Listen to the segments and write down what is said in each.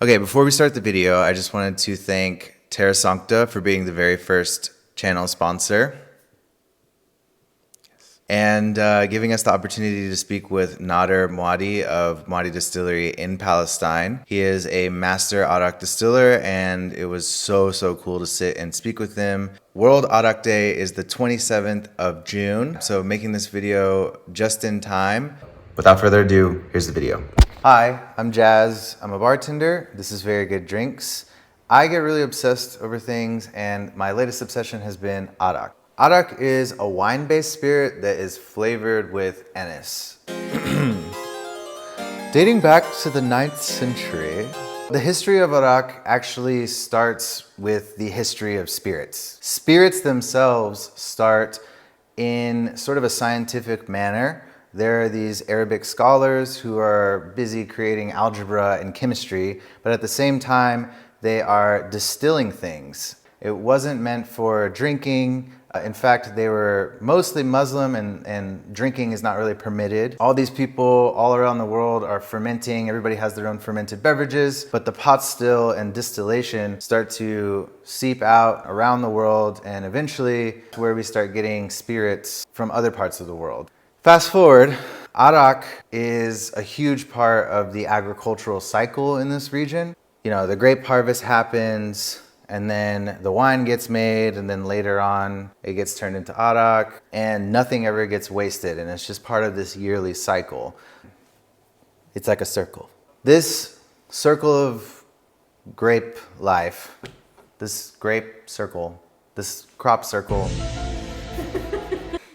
Okay, before we start the video, I just wanted to thank Terra Sancta for being the very first channel sponsor and giving us the opportunity to speak with Nader Mouadi of Mouadi Distillery in Palestine. He is a master Arak distiller, and it was so cool to sit and speak with him. World Arak Day is the 27th of June, so making this video just in time. Without further ado, here's the video. Hi, I'm Jazz. I'm a bartender. This is Very Good Drinks. I get really obsessed over things, and my latest obsession has been Arak. Arak is a wine-based spirit that is flavored with anise. Dating back to the 9th century, the history of Arak actually starts with the history of spirits. Spirits themselves start in sort of a scientific manner. There are these Arabic scholars who are busy creating algebra and chemistry, but at the same time, they are distilling things. It wasn't meant for drinking. In fact, they were mostly Muslim and drinking is not really permitted. All these people all around the world are fermenting. Everybody has their own fermented beverages, but the pot still and distillation start to seep out around the world, and eventually to where we start getting spirits from other parts of the world. Fast forward, Arak is a huge part of the agricultural cycle in this region. You know, the grape harvest happens, and then the wine gets made, and then later on it gets turned into Arak, and nothing ever gets wasted, and it's just part of this yearly cycle. It's like a circle. This circle of grape life, this grape circle, this crop circle,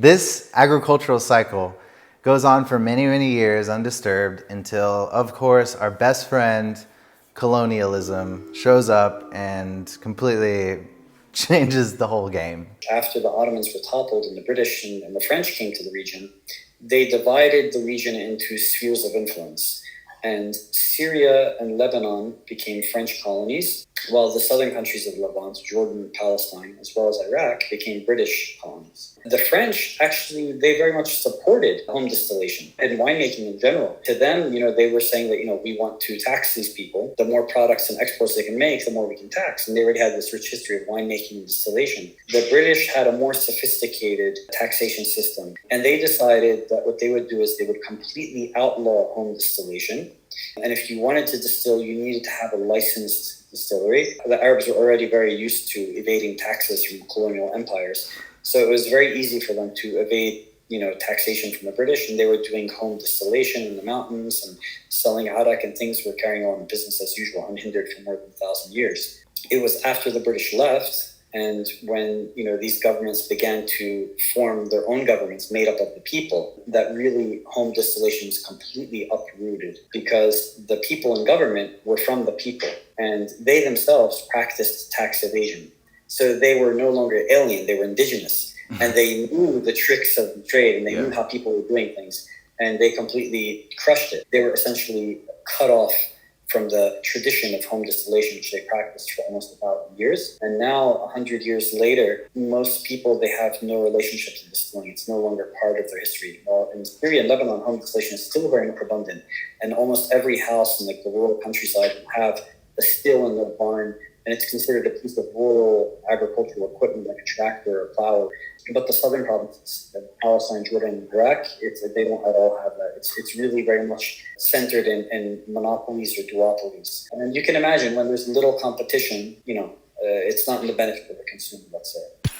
this agricultural cycle goes on for many years undisturbed until, of course, our best friend, colonialism, shows up and completely changes the whole game. After the Ottomans were toppled and the British and the French came to the region, they divided the region into spheres of influence. And Syria and Lebanon became French colonies, while the southern countries of Levant, Jordan, Palestine, as well as Iraq, became British colonies. The French, actually, they very much supported home distillation and winemaking in general. To them, they were saying that, we want to tax these people. The more products and exports they can make, the more we can tax. And they already had this rich history of winemaking and distillation. The British had a more sophisticated taxation system. And they decided that what they would do is they would completely outlaw home distillation. And if you wanted to distill, you needed to have a licensed distillery. The Arabs were already very used to evading taxes from colonial empires. So it was very easy for them to evade, taxation from the British, and they were doing home distillation in the mountains and selling arak, and things were carrying on business as usual, unhindered for more than 1,000 years. It was after the British left, and when these governments began to form their own governments made up of the people, that really home distillation was completely uprooted, because the people in government were from the people, and they themselves practiced tax evasion. So they were no longer alien, they were indigenous. And they knew the tricks of the trade, and they knew how people were doing things. And they completely crushed it. They were essentially cut off from the tradition of home distillation, which they practiced for almost 1,000 years. And now, 100 years later, most people, they have no relationship to distilling. It's no longer part of their history. While in Syria and Lebanon, home distillation is still very abundant. And almost every house in the rural countryside will have a still in their barn, and it's considered a piece of rural agricultural equipment like a tractor or plow. But the southern provinces, Palestine, Jordan, and Iraq, they don't at all have that. It's really very much centered in monopolies or duopolies. And you can imagine when there's little competition, it's not in the benefit of the consumer, let's say.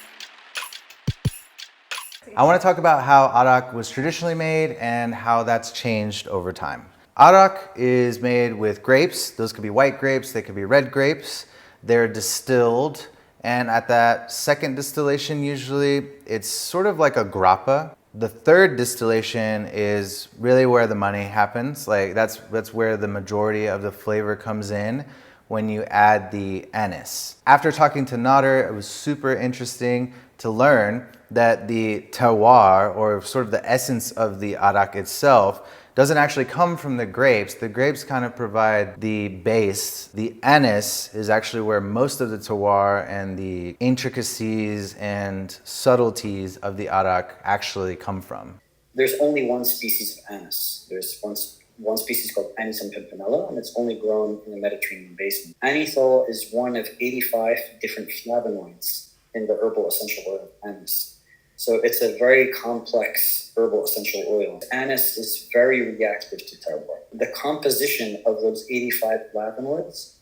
I want to talk about how Arak was traditionally made and how that's changed over time. Arak is made with grapes. Those could be white grapes, they could be red grapes. They're distilled, and at that second distillation, usually, it's sort of like a grappa. The third distillation is really where the money happens. Like that's where the majority of the flavor comes in when you add the anise. After talking to Nader, it was super interesting to learn that the terroir, or sort of the essence of the Arak itself, doesn't actually come from the grapes. The grapes kind of provide the base. The anise is actually where most of the terroir and the intricacies and subtleties of the Arak actually come from. There's only one species of anise. There's one one species called Anis pimpinella, and it's only grown in the Mediterranean basin. Anethol is one of 85 different flavonoids in the herbal essential oil of anise. So it's a very complex herbal essential oil. Anise is very reactive to terroir. The composition of those 85 flavonoids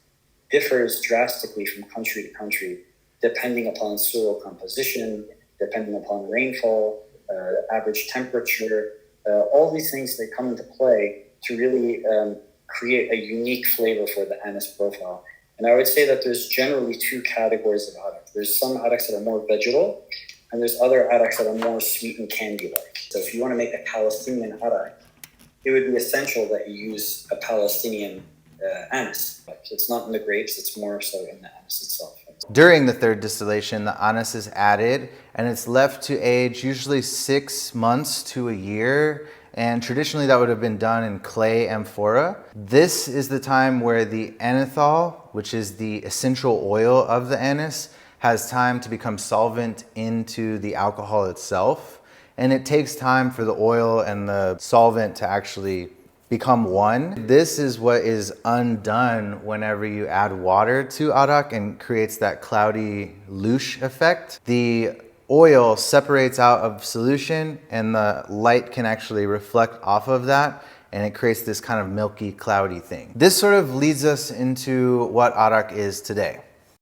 differs drastically from country to country, depending upon soil composition, depending upon rainfall, average temperature, all these things that come into play to really create a unique flavor for the anise profile. And I would say that there's generally two categories of arak. There's some araks that are more vegetal, and there's other araks that are more sweet and candy-like. So if you want to make a Palestinian arak, it would be essential that you use a Palestinian anise. It's not in the grapes, it's more so in the anise itself. During the third distillation, the anise is added and it's left to age usually 6 months to a year. And traditionally that would have been done in clay amphora. This is the time where the anethol, which is the essential oil of the anise, has time to become solvent into the alcohol itself. And it takes time for the oil and the solvent to actually become one. This is what is undone whenever you add water to arak and creates that cloudy louche effect. The oil separates out of solution and the light can actually reflect off of that, and it creates this kind of milky, cloudy thing. This sort of leads us into what arak is today.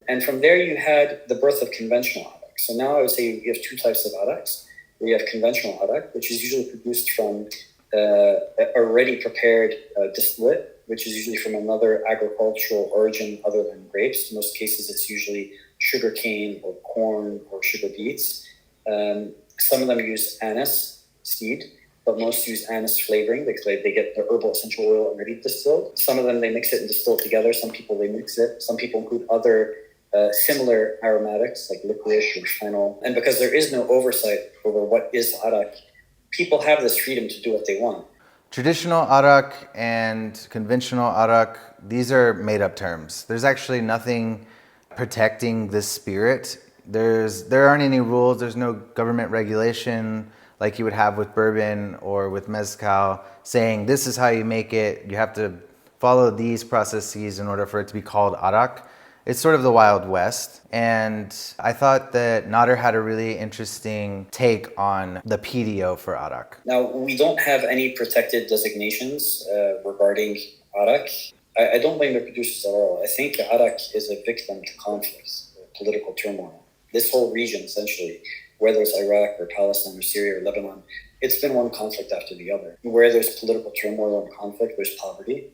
And from there you had the birth of conventional arak. So now I would say you have two types of araks. We have conventional arak, which is usually produced from already prepared distillate, which is usually from another agricultural origin other than grapes. In most cases, it's usually sugar cane or corn or sugar beets. Some of them use anise seed, but most use anise flavoring because they get the herbal essential oil already distilled. Some of them, they mix it and distill it together. Some people, they mix it. Some people include other similar aromatics like licorice or fennel. And because there is no oversight over what is arak, people have this freedom to do what they want. Traditional arak and conventional arak, these are made up terms. There's actually nothing protecting this spirit. There aren't any rules. There's no government regulation like you would have with bourbon or with mezcal saying this is how you make it. You have to follow these processes in order for it to be called arak. It's sort of the Wild West, and I thought that Nader had a really interesting take on the PDO for arak. Now, we don't have any protected designations regarding arak. I don't blame the producers at all. I think arak is a victim to conflicts, political turmoil. This whole region, essentially, whether it's Iraq or Palestine or Syria or Lebanon, it's been one conflict after the other. Where there's political turmoil and conflict, there's poverty.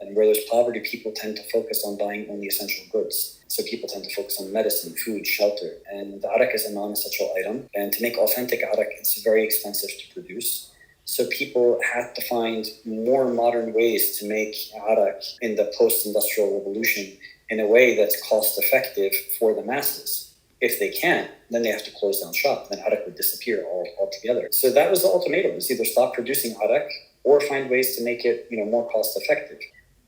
And where there's poverty, people tend to focus on buying only essential goods. So people tend to focus on medicine, food, shelter. And the arak is a non-essential item. And to make authentic arak, it's very expensive to produce. So people had to find more modern ways to make arak in the post-industrial revolution in a way that's cost-effective for the masses. If they can't, then they have to close down shop. Then arak would disappear altogether. So that was the ultimatum. It's either stop producing arak or find ways to make it more cost-effective.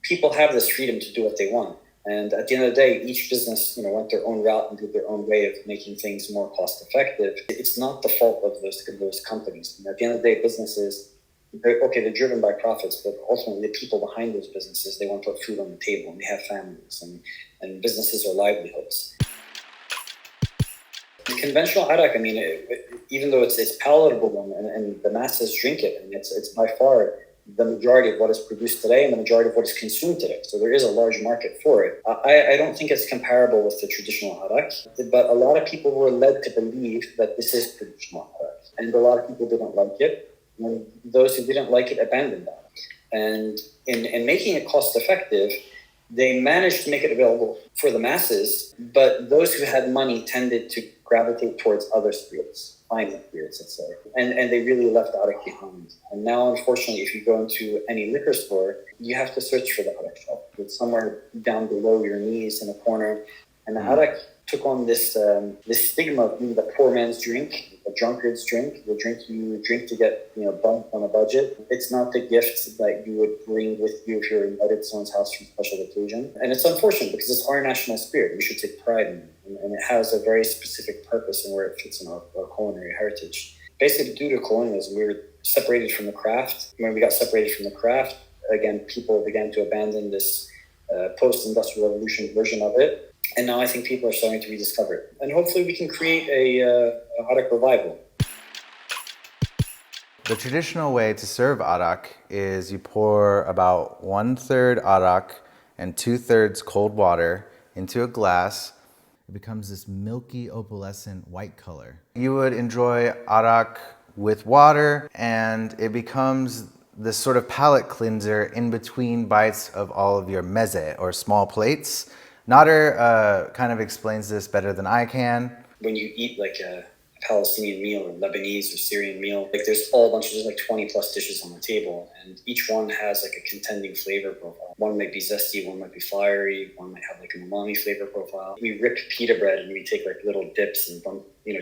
People have this freedom to do what they want. And at the end of the day, each business, went their own route and did their own way of making things more cost effective. It's not the fault of those companies. And at the end of the day, businesses, they're driven by profits, but ultimately the people behind those businesses, they want to put food on the table and they have families and businesses are livelihoods. The conventional arak, even though it's palatable and the masses drink it, and it's by far the majority of what is produced today and the majority of what is consumed today. So there is a large market for it. I don't think it's comparable with the traditional arak, but a lot of people were led to believe that this is traditional arak. And a lot of people didn't like it. And those who didn't like it abandoned that. And in making it cost effective, they managed to make it available for the masses, but those who had money tended to gravitate towards other spirits, fine spirits, let's say. And they really left arak behind. And now, unfortunately, if you go into any liquor store, you have to search for the arak shop. It's somewhere down below your knees in a corner. And the arak took on this stigma of being the poor man's drink, the drunkard's drink, the drink you drink to get bumped on a budget. It's not the gift that you would bring with you if you're invited to someone's house for a special occasion. And it's unfortunate because it's our national spirit. We should take pride in it. And it has a very specific purpose and where it fits in our culinary heritage. Basically, due to colonialism, we were separated from the craft. When we got separated from the craft, again, people began to abandon this post-industrial revolution version of it. And now I think people are starting to rediscover it. And hopefully we can create a Arak revival. The traditional way to serve arak is you pour about 1/3 arak and 2/3 cold water into a glass. It becomes this milky opalescent white color. You would enjoy arak with water, and it becomes this sort of palate cleanser in between bites of all of your meze, or small plates. Nader kind of explains this better than I can. When you eat like a Palestinian meal or Lebanese or Syrian meal, like there's all bunches, there's like 20 plus dishes on the table, and each one has like a contending flavor profile. One might be zesty, one might be fiery, one might have like an umami flavor profile. We rip pita bread and we take like little dips and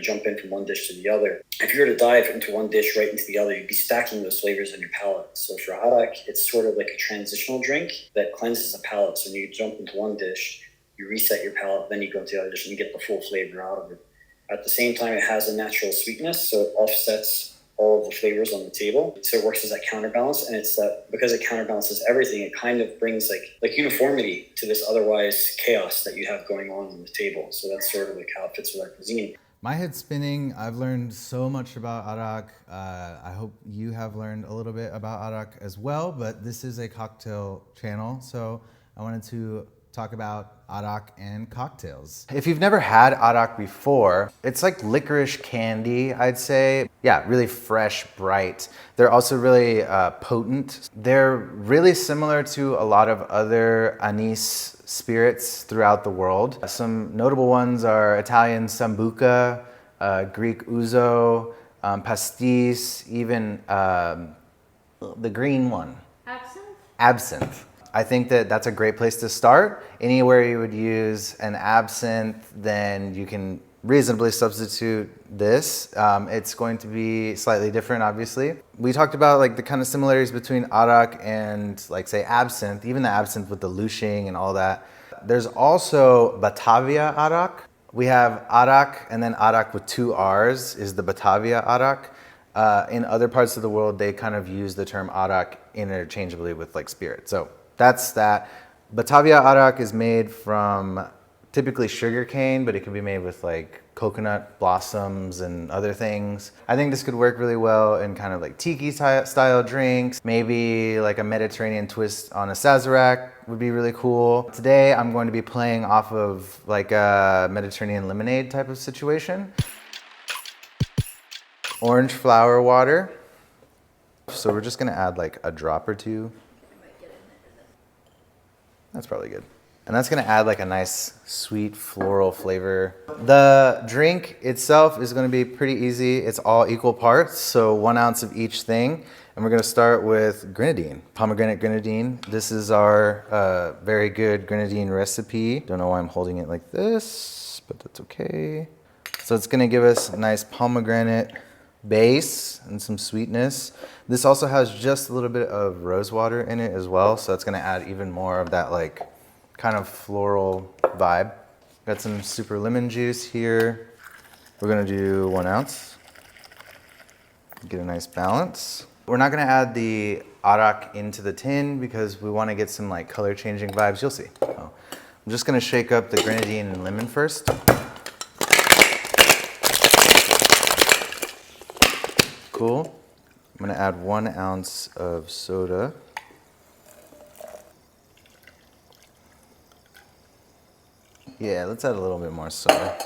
jump in from one dish to the other. If you were to dive into one dish right into the other, you'd be stacking those flavors on your palate. So for arak, it's sort of like a transitional drink that cleanses the palate. So when you jump into one dish, you reset your palate, then you go to the other dish and you get the full flavor out of it. At the same time, it has a natural sweetness, so it offsets all of the flavors on the table. So it works as that counterbalance, and it's that because it counterbalances everything, it kind of brings like uniformity to this otherwise chaos that you have going on the table. So that's sort of like how it fits with our cuisine. My head's spinning. I've learned so much about arak. I hope you have learned a little bit about arak as well, but this is a cocktail channel, so I wanted to talk about arak and cocktails. If you've never had arak before, it's like licorice candy, I'd say. Yeah, really fresh, bright. They're also really potent. They're really similar to a lot of other anise spirits throughout the world. Some notable ones are Italian sambuca, Greek ouzo, pastis, even the green one. Absinthe? Absinthe. I think that that's a great place to start. Anywhere you would use an absinthe, then you can reasonably substitute this. It's going to be slightly different, obviously. We talked about like the kind of similarities between arak and like say absinthe, even the absinthe with the lushing and all that. There's also Batavia arak. We have arak, and then arak with 2 R's is the Batavia arak. In other parts of the world, they kind of use the term arak interchangeably with like spirit. So that's that. Batavia arak is made from typically sugar cane, but it can be made with like coconut blossoms and other things. I think this could work really well in kind of like tiki style drinks. Maybe like a Mediterranean twist on a sazerac would be really cool. Today I'm going to be playing off of like a Mediterranean lemonade type of situation. Orange flower water. So we're just gonna add like a drop or two. That's probably good. And that's gonna add like a nice sweet floral flavor. The drink itself is gonna be pretty easy. It's all equal parts, so 1 ounce of each thing. And we're gonna start with grenadine, pomegranate grenadine. This is our very good grenadine recipe. Don't know why I'm holding it like this, but that's okay. So it's gonna give us a nice pomegranate base and some sweetness. This also has just a little bit of rose water in it as well, so it's gonna add even more of that like kind of floral vibe. Got some super lemon juice here. We're gonna do 1 ounce. Get a nice balance. We're not gonna add the arak into the tin because we wanna get some like color changing vibes, you'll see. So I'm just gonna shake up the grenadine and lemon first. Cool. I'm gonna add 1 ounce of soda. Yeah, let's add a little bit more soda.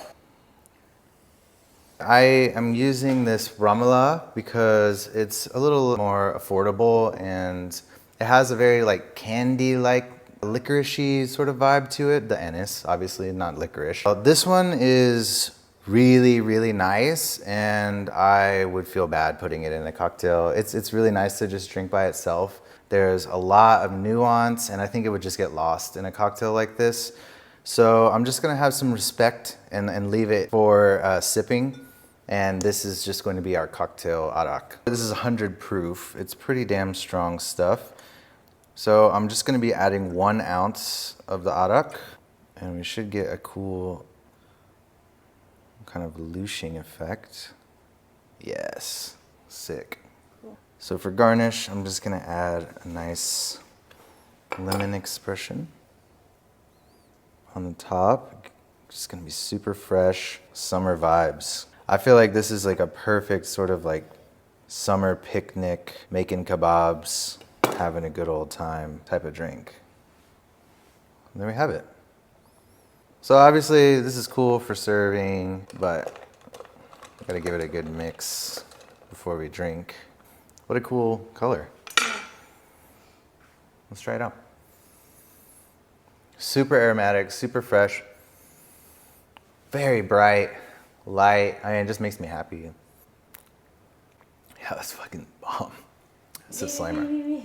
I am using this Ramallah because it's a little more affordable and it has a very like candy-like licorice-y sort of vibe to it. The anise, obviously not licorice. This one is really, really nice, and I would feel bad putting it in a cocktail. It's really nice to just drink by itself. There's a lot of nuance, and I think it would just get lost in a cocktail like this. So I'm just gonna have some respect and leave it for sipping. And this is just going to be our cocktail arak. This is 100 proof. It's pretty damn strong stuff. So I'm just gonna be adding 1 ounce of the arak, and we should get a cool kind of lushing effect. Yes, sick. Cool. So for garnish, I'm just gonna add a nice lemon expression on the top. Just gonna be super fresh, summer vibes. I feel like this is like a perfect sort of like summer picnic, making kebabs, having a good old time type of drink. And there we have it. So obviously this is cool for serving, but gotta give it a good mix before we drink. What a cool color. Let's try it out. Super aromatic, super fresh, very bright, light. I mean, it just makes me happy. Yeah, that's fucking bomb. It's a slammer.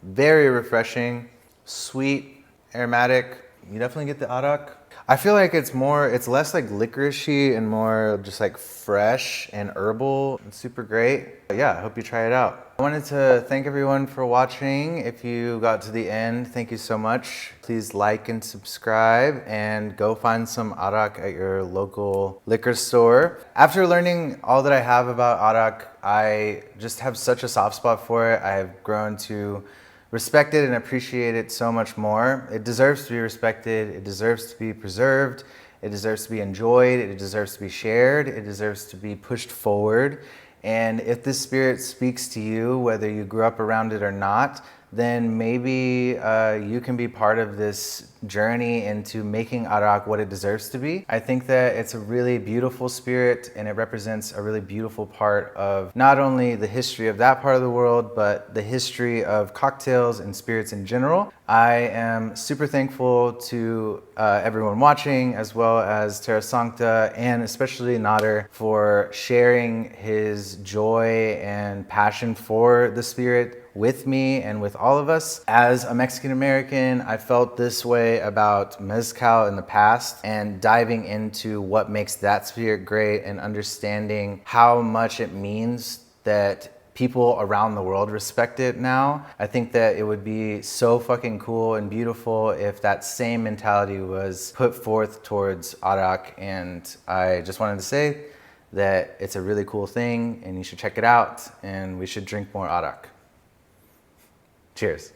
Very refreshing, sweet, aromatic. You definitely get the Arak. I feel like it's less like licoricey and more just like fresh and herbal. It's super great. But yeah, I hope you try it out. I wanted to thank everyone for watching. If you got to the end, thank you so much. Please like and subscribe and go find some Arak at your local liquor store. After learning all that I have about Arak, I just have such a soft spot for it. I've grown to respect it and appreciate it so much more. It deserves to be respected. It deserves to be preserved. It deserves to be enjoyed. It deserves to be shared. It deserves to be pushed forward. And if this spirit speaks to you, whether you grew up around it or not, then maybe you can be part of this journey into making Arak what it deserves to be. I think that it's a really beautiful spirit and it represents a really beautiful part of not only the history of that part of the world, but the history of cocktails and spirits in general. I am super thankful to everyone watching, as well as Terra Sancta and especially Nader for sharing his joy and passion for the spirit with me and with all of us. As a Mexican American, I felt this way about Mezcal in the past, and diving into what makes that spirit great and understanding how much it means that people around the world respect it now. I think that it would be so fucking cool and beautiful if that same mentality was put forth towards Arak, and I just wanted to say that it's a really cool thing and you should check it out and we should drink more Arak. Cheers.